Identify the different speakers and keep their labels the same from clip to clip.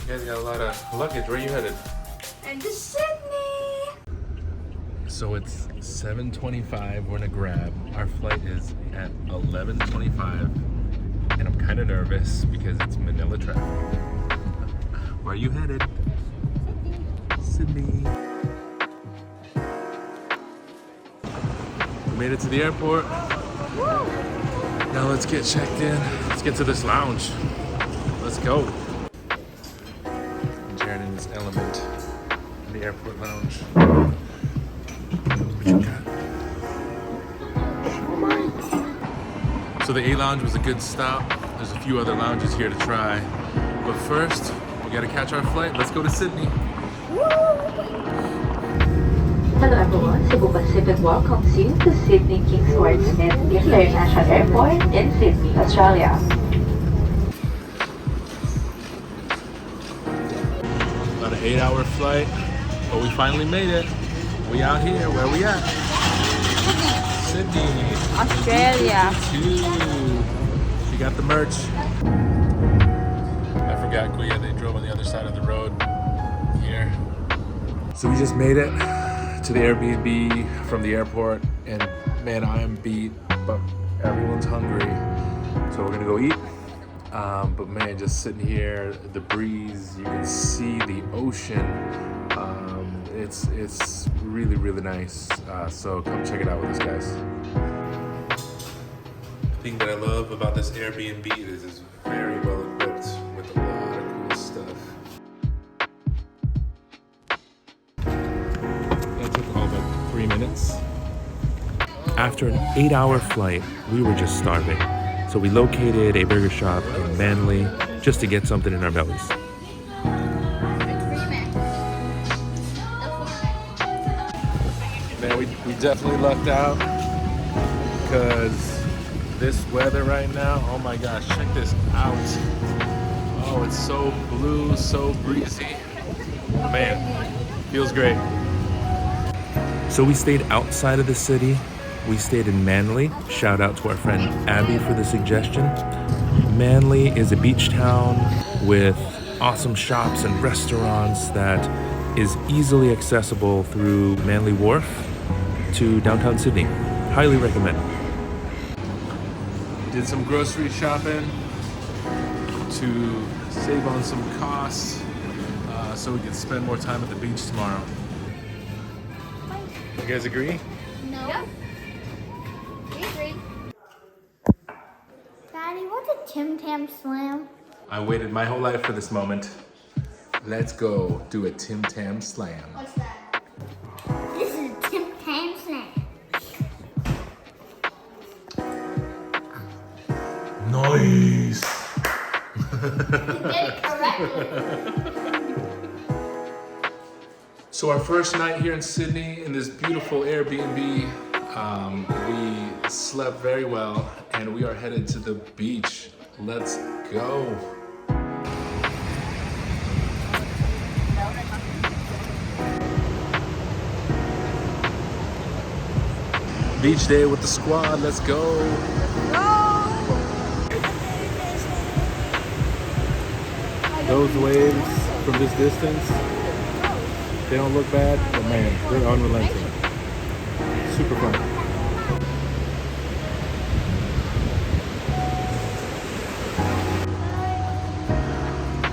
Speaker 1: guys got a lot of luggage. Where are you headed?
Speaker 2: And to Sydney!
Speaker 1: So it's 7:25. We're in a grab. Our flight is at 11:25. And I'm kind of nervous because it's Manila traffic. Where are you headed? Sydney. We made it to the airport. Now let's get checked in. Let's get to this lounge. Let's go. Jared in his element in the airport lounge. What you got? So the A lounge was a good stop. There's a few other lounges here to try. But first, we gotta catch our flight. Let's go to Sydney.
Speaker 3: Hello everyone, Cebu Pacific welcomes you to Sydney King's Wharf International Airport in Sydney, Australia.
Speaker 1: About an 8-hour flight, but we finally made it. We out here. Where we at? Sydney,
Speaker 2: Australia.
Speaker 1: She got the merch. I forgot Kuya, they drove on the other side of the road here. So we just made it to the Airbnb from the airport, and man, I am beat, but everyone's hungry. So we're gonna go eat. But man, just sitting here, the breeze, you can see the ocean. It's really, really nice. So come check it out with us, guys. The thing that I love about this Airbnb is it's very well equipped with a lot of cool stuff. That took all but 3 minutes. After an 8-hour flight, we were just starving. So we located a burger shop in Manly just to get something in our bellies. Man, we definitely lucked out because this weather right now, oh my gosh, check this out. Oh, it's so blue, so breezy. Man, feels great. So we stayed outside of the city. We stayed in Manly. Shout out to our friend Abby for the suggestion. Manly is a beach town with awesome shops and restaurants that is easily accessible through Manly Wharf to downtown Sydney. Highly recommend. Did some grocery shopping to save on some costs so we can spend more time at the beach tomorrow. You guys agree?
Speaker 2: No. Yep. We agree. Daddy, what's a Tim Tam Slam?
Speaker 1: I waited my whole life for this moment. Let's go do a Tim Tam Slam.
Speaker 2: What's that? This is a Tim Tam Slam.
Speaker 1: Nice.
Speaker 2: You did it correctly.
Speaker 1: So our first night here in Sydney in this beautiful Airbnb, we slept very well and we are headed to the beach. Let's go. Beach day with the squad, let's go. Those waves from this distance, they don't look bad, but man, they're unrelenting. Super fun.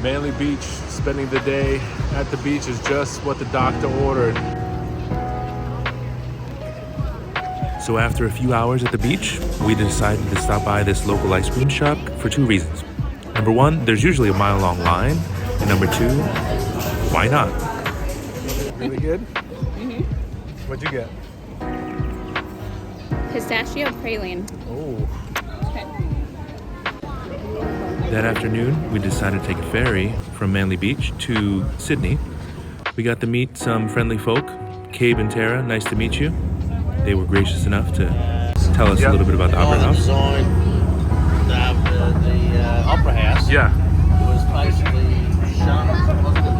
Speaker 1: Manly Beach, spending the day at the beach is just what the doctor ordered. So after a few hours at the beach, we decided to stop by this local ice cream shop for 2 reasons. Number 1, there's usually a mile-long line. And number 2, why not? Really good?
Speaker 2: Mm-hmm.
Speaker 1: What'd you get?
Speaker 2: Pistachio praline.
Speaker 1: Oh.
Speaker 2: Okay.
Speaker 4: That afternoon, we decided to take a ferry from Manly Beach to Sydney. We got to meet some friendly folk. Cabe and Tara, nice to meet you. They were gracious enough to tell us a little bit about the Opera House.
Speaker 5: The Opera House.
Speaker 1: Yeah.
Speaker 5: Was basically shunned, wasn't it?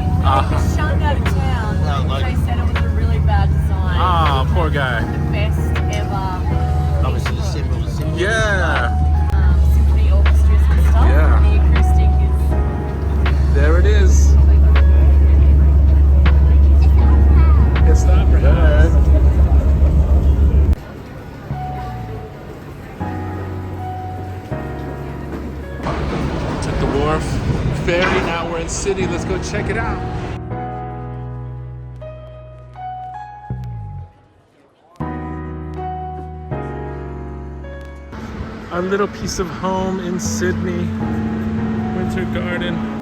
Speaker 6: Shunned out of town.
Speaker 5: Well, like-
Speaker 6: They said it was a really bad design.
Speaker 1: Ah, poor guy.
Speaker 6: The best ever.
Speaker 5: Obviously, the symbol is symphony.
Speaker 1: Yeah.
Speaker 6: Symphony orchestras and stuff.
Speaker 1: Yeah.
Speaker 6: And the acoustic is
Speaker 1: There it is. Ferry. Now we're in Sydney. Let's go check it out. Our little piece of home in Sydney. Winter Garden.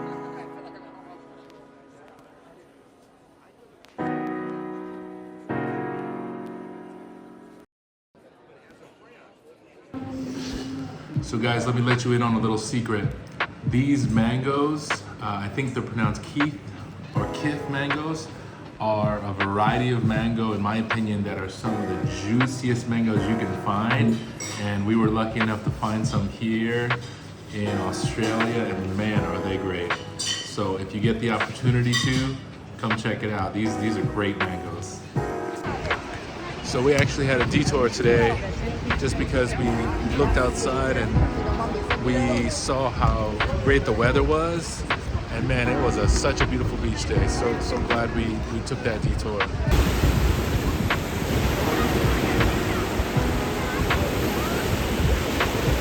Speaker 1: So guys, let me let you in on a little secret. These mangoes, I think they're pronounced Keith or Kith mangoes, are a variety of mango, in my opinion, that are some of the juiciest mangoes you can find. And we were lucky enough to find some here in Australia, and man, are they great. So if you get the opportunity to, come check it out. These are great mangoes. So we actually had a detour today just because we looked outside and we saw how great the weather was. And man, it was such a beautiful beach day. So glad we took that detour.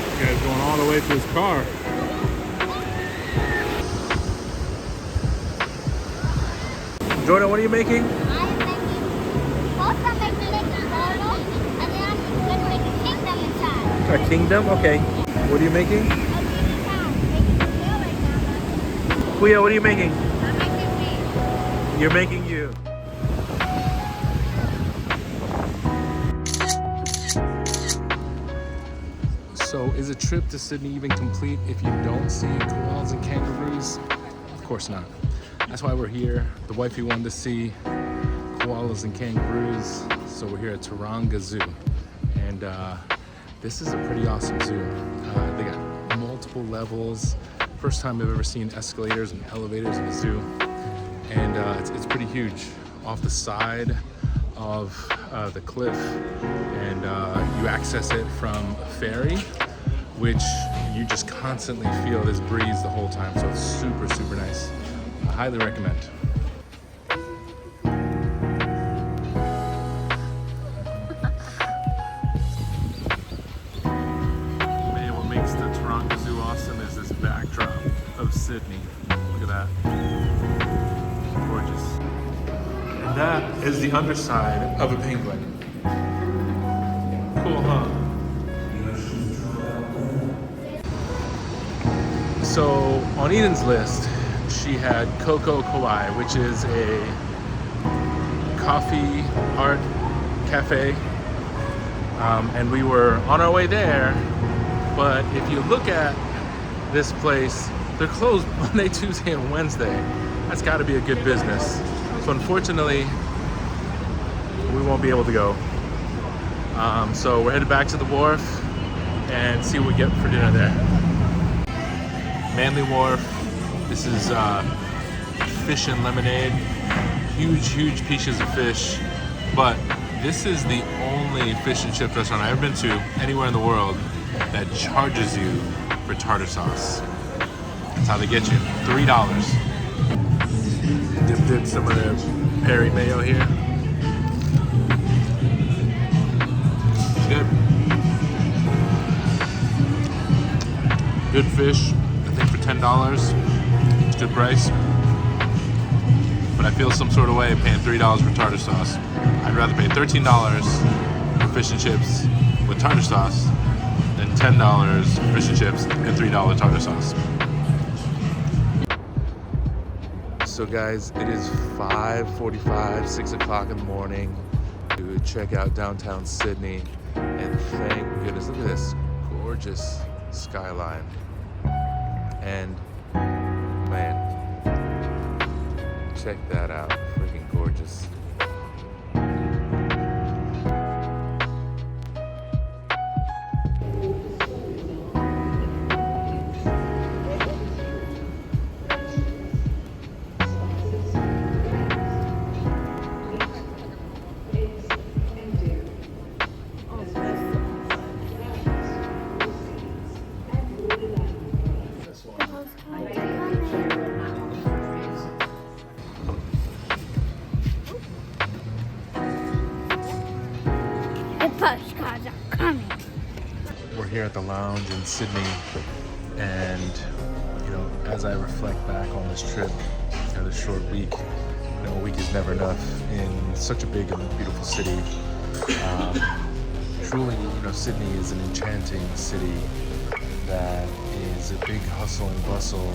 Speaker 1: This guy's going all the way to his car. Jordan, what are you making?
Speaker 2: I'm making Koala, and then I'm going to make a kingdom inside.
Speaker 1: A kingdom? Okay. What are you making? Kuya, what are you making?
Speaker 2: I'm making me.
Speaker 1: You're making you. So is a trip to Sydney even complete if you don't see koalas and kangaroos? Of course not. That's why we're here. The wifey wanted to see koalas and kangaroos, so we're here at Taronga Zoo. And this is a pretty awesome zoo. They got multiple levels. First time I've ever seen escalators and elevators in a zoo. And it's pretty huge. Off the side of the cliff, and you access it from a ferry, which you just constantly feel this breeze the whole time. So it's super, super nice. I highly recommend. Man, what makes the Taronga Zoo awesome is this backdrop of Sydney. Look at that. Gorgeous. And that is the underside of a penguin. Cool, huh? So on Eden's list, she had Coco Kauai, which is a coffee art cafe. And we were on our way there, but if you look at this place, they're closed Monday, Tuesday, and Wednesday. That's got to be a good business. So unfortunately, we won't be able to go. So we're headed back to the Wharf and see what we get for dinner there. Manly Wharf. This is fish and lemonade. Huge, huge pieces of fish. But this is the only fish and chip restaurant I've ever been to anywhere in the world that charges you for tartar sauce. That's how they get you. $3. Dipped in some of their Ferry mayo here. It's good. Good fish. I think for $10. It's a good price. But I feel some sort of way paying $3 for tartar sauce. I'd rather pay $13 for fish and chips with tartar sauce than $10 for fish and chips and $3 tartar sauce. So guys, it is 5:45, 6 o'clock in the morning to check out downtown Sydney. And thank goodness, look at this gorgeous skyline. And man, check that out, freaking gorgeous.
Speaker 2: The postcards are coming.
Speaker 1: We're here at the lounge in Sydney, and you know, as I reflect back on this trip, this short week, a week is never enough in such a big and beautiful city. Truly, Sydney is an enchanting city that is a big hustle and bustle,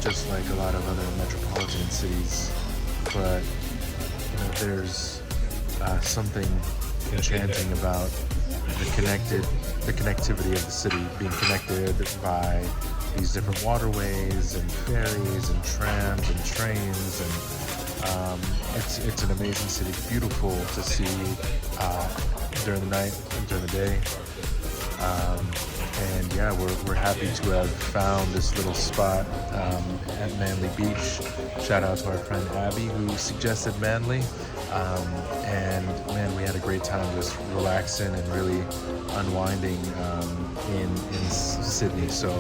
Speaker 1: just like a lot of other metropolitan cities. But there's something enchanting about the connectivity of the city, being connected by these different waterways and ferries and trams and trains, and it's an amazing city. Beautiful to see during the night and during the day. And yeah, we're happy to have found this little spot at Manly Beach. Shout out to our friend Abby who suggested Manly. And man, we had a great time just relaxing and really unwinding in Sydney. So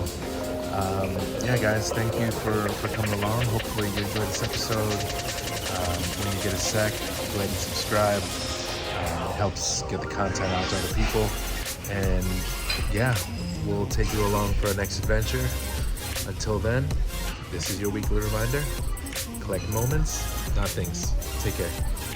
Speaker 1: yeah, guys, thank you for coming along. Hopefully you enjoyed this episode. When you get a sec, go ahead and subscribe. It helps get the content out to other people. And yeah, we'll take you along for our next adventure. Until then, this is your weekly reminder. Collect moments, not things. Take care.